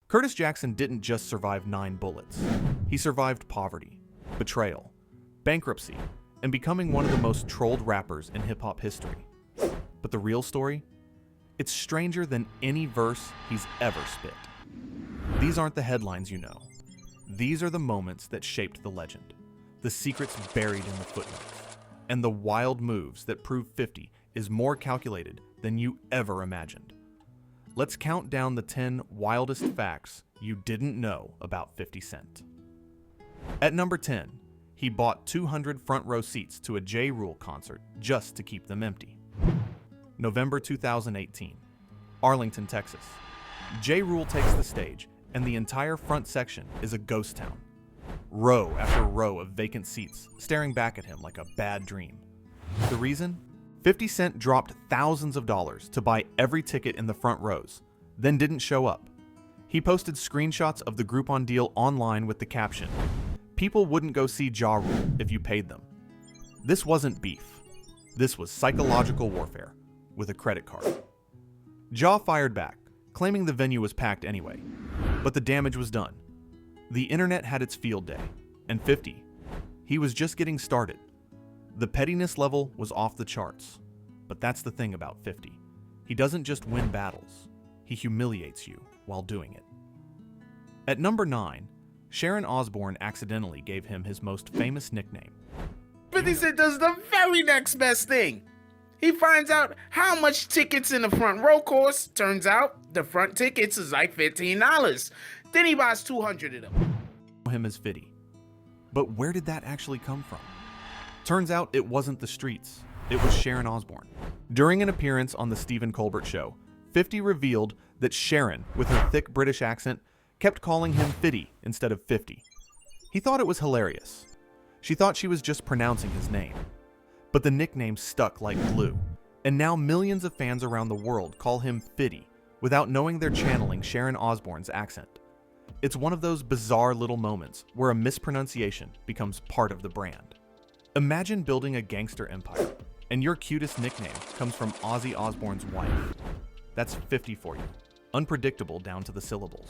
Curtis Jackson didn't just survive 9 bullets. He survived poverty, betrayal, bankruptcy, and becoming one of the most trolled rappers in hip-hop history. But the real story? It's stranger than any verse he's ever spit. These aren't the headlines you know. These are the moments that shaped the legend, the secrets buried in the footnotes, and the wild moves that prove 50 is more calculated than you ever imagined. Let's count down the 10 wildest facts you didn't know about 50 Cent. At number 10, he bought 200 front row seats to a J. Rule concert just to keep them empty. November 2018, Arlington, Texas. J. Rule takes the stage, and the entire front section is a ghost town. Row after row of vacant seats staring back at him like a bad dream. The reason? 50 Cent dropped thousands of dollars to buy every ticket in the front rows, then didn't show up. He posted screenshots of the Groupon deal online with the caption, "People wouldn't go see Ja Rule if you paid them." This wasn't beef. This was psychological warfare with a credit card. Ja fired back, claiming the venue was packed anyway, but the damage was done. The internet had its field day, and 50, he was just getting started. The pettiness level was off the charts, but that's the thing about 50. He doesn't just win battles, he humiliates you while doing it. At number 9, Sharon Osbourne accidentally gave him his most famous nickname. 50 Cent does the very next best thing. He finds out how much tickets in the front row cost. Turns out the front tickets is like $15. Then he buys 200 of them. Him as 50. But where did that actually come from? Turns out it wasn't the streets, it was Sharon Osbourne. During an appearance on the Stephen Colbert Show, 50 revealed that Sharon, with her thick British accent, kept calling him 50 instead of 50. He thought it was hilarious. She thought she was just pronouncing his name. But the nickname stuck like glue, and now millions of fans around the world call him 50 without knowing they're channeling Sharon Osbourne's accent. It's one of those bizarre little moments where a mispronunciation becomes part of the brand. Imagine building a gangster empire, and your cutest nickname comes from Ozzy Osbourne's wife. That's 50 for you, unpredictable down to the syllables.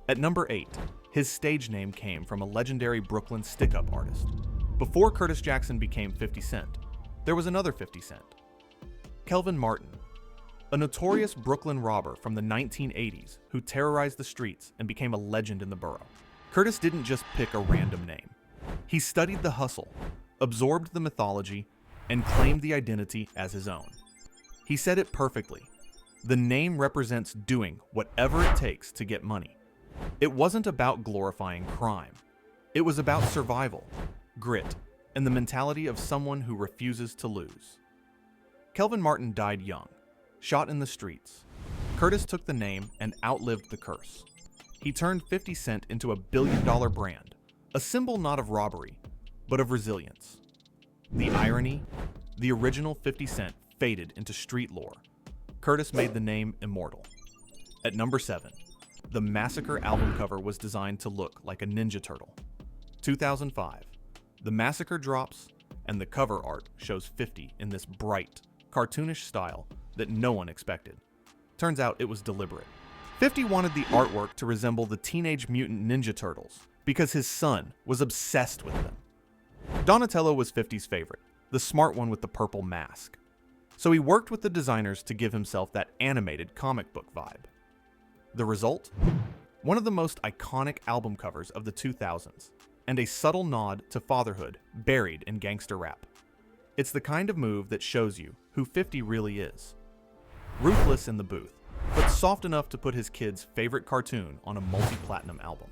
At number 8, his stage name came from a legendary Brooklyn stick-up artist. Before Curtis Jackson became 50 Cent, there was another 50 Cent. Kelvin Martin, a notorious Brooklyn robber from the 1980s who terrorized the streets and became a legend in the borough. Curtis didn't just pick a random name. He studied the hustle, absorbed the mythology, and claimed the identity as his own. He said it perfectly. The name represents doing whatever it takes to get money. It wasn't about glorifying crime. It was about survival, grit, and the mentality of someone who refuses to lose. Kelvin Martin died young, shot in the streets. Curtis took the name and outlived the curse. He turned 50 Cent into a billion-dollar brand, a symbol not of robbery, but of resilience. The irony? The original 50 Cent faded into street lore. Curtis made the name immortal. At number 7, the Massacre album cover was designed to look like a Ninja Turtle. 2005, the Massacre drops, and the cover art shows 50 in this bright, cartoonish style that no one expected. Turns out it was deliberate. 50 wanted the artwork to resemble the Teenage Mutant Ninja Turtles because his son was obsessed with them. Donatello was 50's favorite, the smart one with the purple mask. So he worked with the designers to give himself that animated comic book vibe. The result? One of the most iconic album covers of the 2000s, and a subtle nod to fatherhood buried in gangster rap. It's the kind of move that shows you who 50 really is. Ruthless in the booth, but soft enough to put his kid's favorite cartoon on a multi-platinum album.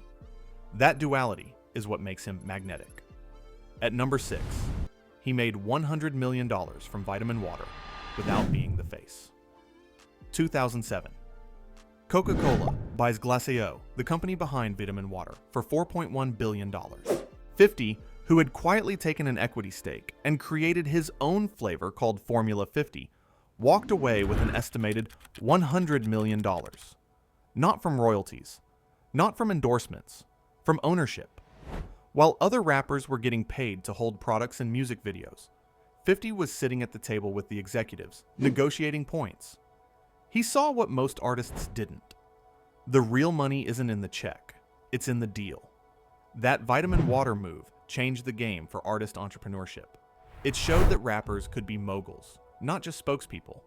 That duality is what makes him magnetic. At number 6, he made $100 million from vitamin water without being the face. 2007. Coca-Cola buys Glacier, the company behind vitamin water, for $4.1 billion. 50, who had quietly taken an equity stake and created his own flavor called Formula 50, walked away with an estimated $100 million. Not from royalties, not from endorsements, from ownership. While other rappers were getting paid to hold products in music videos, 50 was sitting at the table with the executives, negotiating points. He saw what most artists didn't. The real money isn't in the check, it's in the deal. That vitamin water move changed the game for artist entrepreneurship. It showed that rappers could be moguls, not just spokespeople.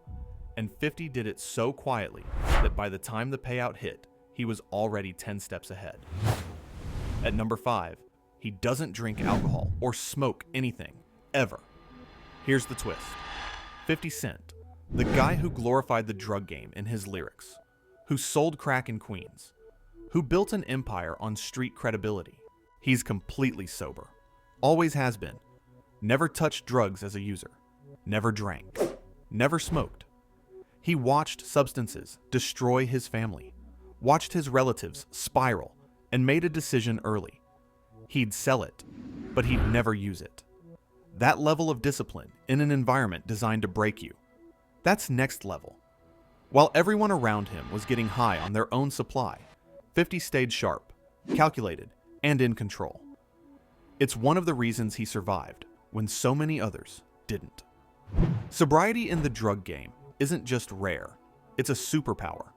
And 50 did it so quietly that by the time the payout hit, he was already 10 steps ahead. At number 5, he doesn't drink alcohol or smoke anything, ever. Here's the twist. 50 Cent, the guy who glorified the drug game in his lyrics, who sold crack in Queens, who built an empire on street credibility. He's completely sober. Always has been. Never touched drugs as a user. Never drank. Never smoked. He watched substances destroy his family, watched his relatives spiral, and made a decision early. He'd sell it, but he'd never use it. That level of discipline in an environment designed to break you, that's next level. While everyone around him was getting high on their own supply, 50 stayed sharp, calculated, and in control. It's one of the reasons he survived when so many others didn't. Sobriety in the drug game isn't just rare, it's a superpower.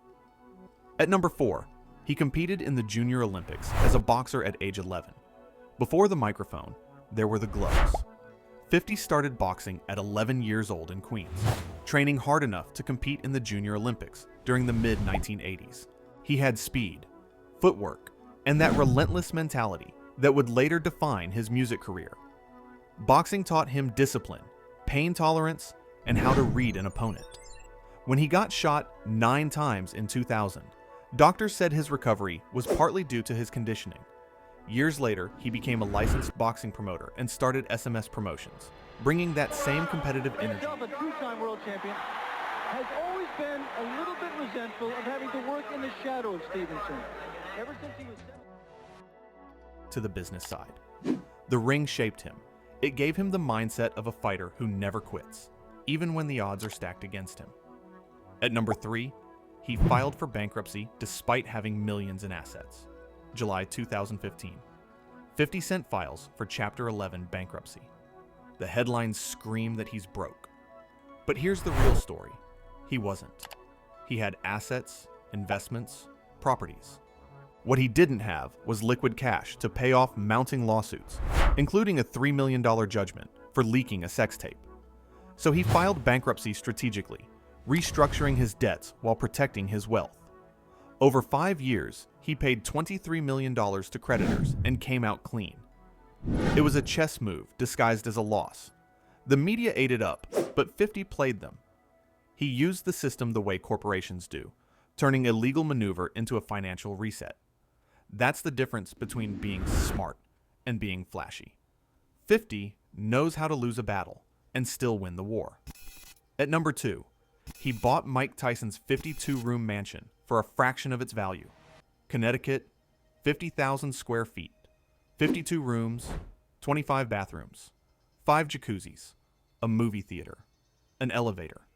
At number 4, he competed in the Junior Olympics as a boxer at age 11. Before the microphone, there were the gloves. 50 started boxing at 11 years old in Queens, training hard enough to compete in the Junior Olympics during the mid-1980s. He had speed, footwork, and that relentless mentality that would later define his music career. Boxing taught him discipline, pain tolerance, and how to read an opponent. When he got shot 9 times in 2000, doctors said his recovery was partly due to his conditioning. Years later, he became a licensed boxing promoter and started SMS Promotions, bringing that same competitive energy. A two-time world champion has always been a little bit resentful of having to work in the shadow of Stevenson. Ever since he was to the business side. The ring shaped him. It gave him the mindset of a fighter who never quits, even when the odds are stacked against him. At number 3, he filed for bankruptcy despite having millions in assets. July 2015. 50 Cent files for Chapter 11 bankruptcy. The headlines scream that he's broke. But here's the real story. He wasn't. He had assets, investments, properties. What he didn't have was liquid cash to pay off mounting lawsuits, including a $3 million judgment for leaking a sex tape. So he filed bankruptcy strategically, restructuring his debts while protecting his wealth. Over 5 years, he paid $23 million to creditors and came out clean. It was a chess move disguised as a loss. The media ate it up, but 50 played them. He used the system the way corporations do, turning a legal maneuver into a financial reset. That's the difference between being smart and being flashy. 50 knows how to lose a battle and still win the war. At number 2, he bought Mike Tyson's 52-room mansion for a fraction of its value. Connecticut, 50,000 square feet, 52 rooms, 25 bathrooms, 5 jacuzzis, a movie theater, an elevator.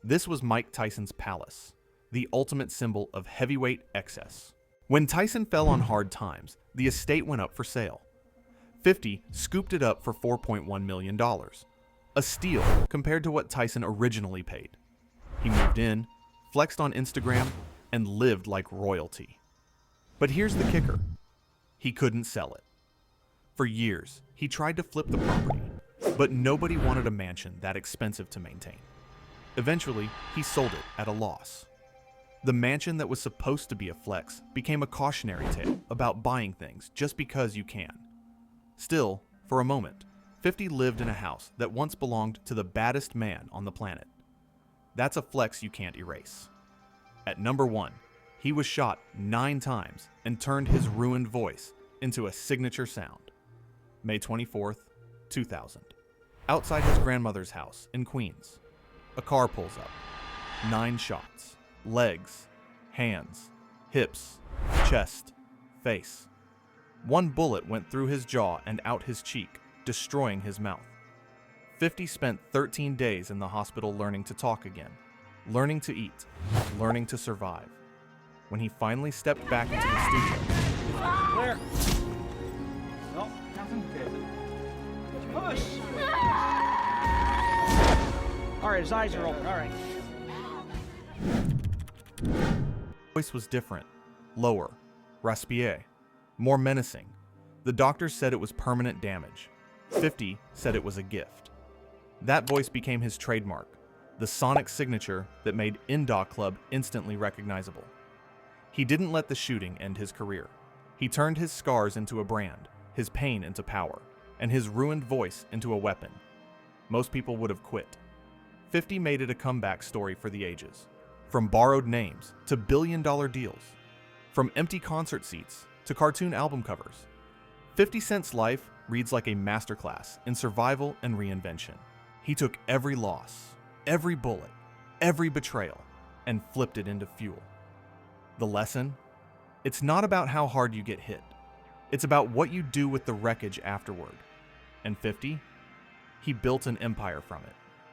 This was Mike Tyson's palace, the ultimate symbol of heavyweight excess. When Tyson fell on hard times, the estate went up for sale. 50 scooped it up for $4.1 million, a steal compared to what Tyson originally paid. He moved in, flexed on Instagram, and lived like royalty. But here's the kicker. He couldn't sell it. For years, he tried to flip the property, but nobody wanted a mansion that expensive to maintain. Eventually, he sold it at a loss. The mansion that was supposed to be a flex became a cautionary tale about buying things just because you can. Still, for a moment, 50 lived in a house that once belonged to the baddest man on the planet. That's a flex you can't erase. At number 1, he was shot 9 times and turned his ruined voice into a signature sound. May 24th, 2000. Outside his grandmother's house in Queens, a car pulls up. 9 shots. Legs, hands, hips, chest, face. 1 bullet went through his jaw and out his cheek, destroying his mouth. 50 spent 13 days in the hospital learning to talk again, learning to eat, learning to survive. When he finally stepped back into the studio. Clear. No, nothing. Push. All right, his eyes are open. All right. Voice was different. lower, raspier, more menacing. The doctors said it was permanent damage. 50 said it was a gift. That voice became his trademark, the sonic signature that made Indoc Club instantly recognizable. He didn't let the shooting end his career. He turned his scars into a brand, his pain into power, and his ruined voice into a weapon. Most people would have quit. 50 made it a comeback story for the ages. From borrowed names to billion-dollar deals. From empty concert seats to cartoon album covers. 50 Cent's life reads like a masterclass in survival and reinvention. He took every loss, every bullet, every betrayal, and flipped it into fuel. The lesson? It's not about how hard you get hit. It's about what you do with the wreckage afterward. And 50? He built an empire from it.